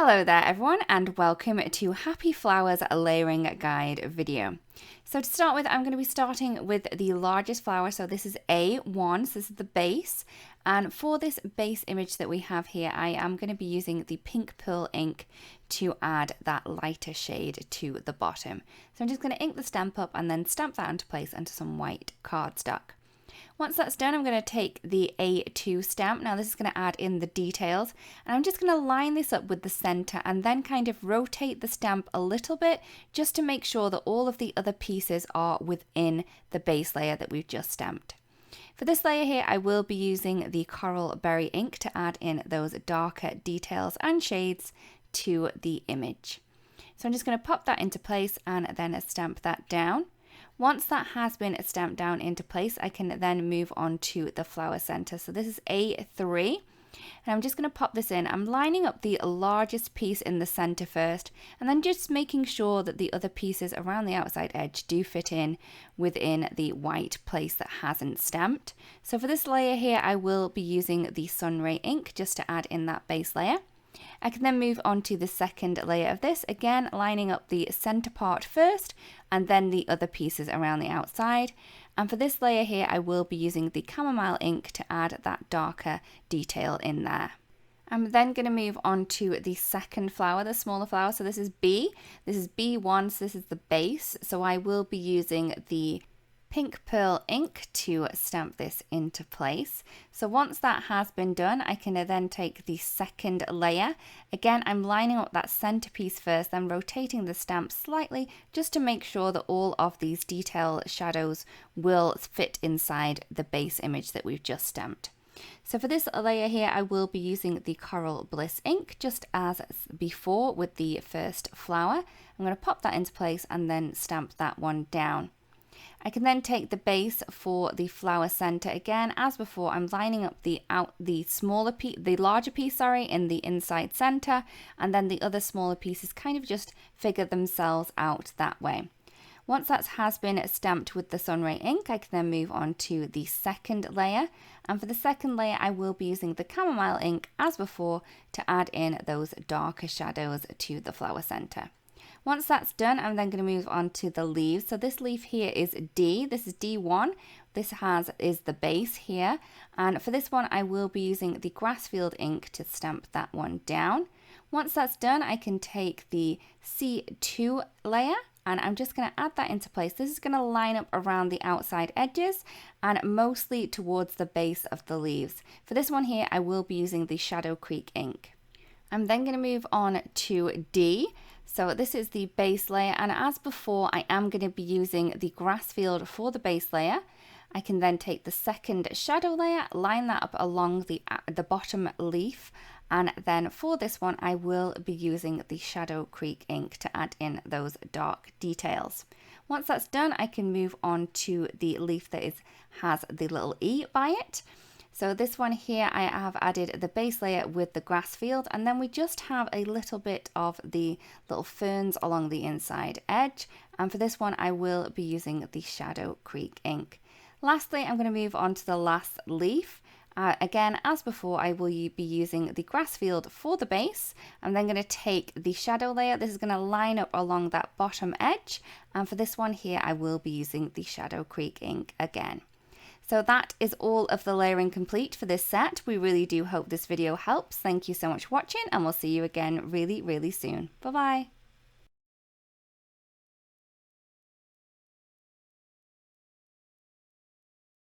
Hello there everyone, and welcome to Happy Flowers Layering Guide video. So to start with, I'm going to be starting with the largest flower. So this is A1, so this is the base. And for this base image that we have here, I am going to be using the pink pearl ink to add that lighter shade to the bottom. So I'm just going to ink the stamp up and then stamp that into place onto some white cardstock. Once that's done, I'm going to take the A2 stamp. Now this is going to add in the details, and I'm just going to line this up with the center and then kind of rotate the stamp a little bit just to make sure that all of the other pieces are within the base layer that we've just stamped. For this layer here, I will be using the coral berry ink to add in those darker details and shades to the image. So I'm just going to pop that into place and then stamp that down. Once that has been stamped down into place, I can then move on to the flower center. So this is A3, and I'm just going to pop this in. I'm lining up the largest piece in the center first, and then just making sure that the other pieces around the outside edge do fit in within the white place that hasn't stamped. So for this layer here, I will be using the Sunray ink just to add in that base layer. I can then move on to the second layer of this, again lining up the center part first and then the other pieces around the outside. And for this layer here, I will be using the chamomile ink to add that darker detail in there. I'm then going to move on to the second flower, the smaller flower. So this is B, this is B1, so this is the base. So I will be using the pink pearl ink to stamp this into place. So once that has been done, I can then take the second layer. Again, I'm lining up that centerpiece first, then rotating the stamp slightly just to make sure that all of these detail shadows will fit inside the base image that we've just stamped. So for this layer here, I will be using the Coral Bliss ink just as before with the first flower. I'm going to pop that into place and then stamp that one down. I can then take the base for the flower center. Again, as before, I'm lining up the larger piece, in the inside center, and then the other smaller pieces kind of just figure themselves out that way. Once that has been stamped with the Sunray ink, I can then move on to the second layer. And for the second layer, I will be using the chamomile ink as before to add in those darker shadows to the flower center. Once that's done, I'm then going to move on to the leaves. So this leaf here is D, this is D1. This is the base here. And for this one, I will be using the Grassfield ink to stamp that one down. Once that's done, I can take the C2 layer and I'm just going to add that into place. This is going to line up around the outside edges and mostly towards the base of the leaves. For this one here, I will be using the Shadow Creek ink. I'm then going to move on to D. So this is the base layer, and as before, I am going to be using the Grassfield for the base layer. I can then take the second shadow layer, line that up along the bottom leaf, and then for this one, I will be using the Shadow Creek ink to add in those dark details. Once that's done, I can move on to the leaf that has the little E by it. So this one here, I have added the base layer with the Grassfield, and then we just have a little bit of the little ferns along the inside edge. And for this one, I will be using the Shadow Creek ink. Lastly, I'm going to move on to the last leaf. Again, as before, I will be using the Grassfield for the base. I'm then going to take the shadow layer. This is going to line up along that bottom edge. And for this one here, I will be using the Shadow Creek ink again. So that is all of the layering complete for this set. We really do hope this video helps. Thank you so much for watching, and we'll see you again really, really soon. Bye-bye.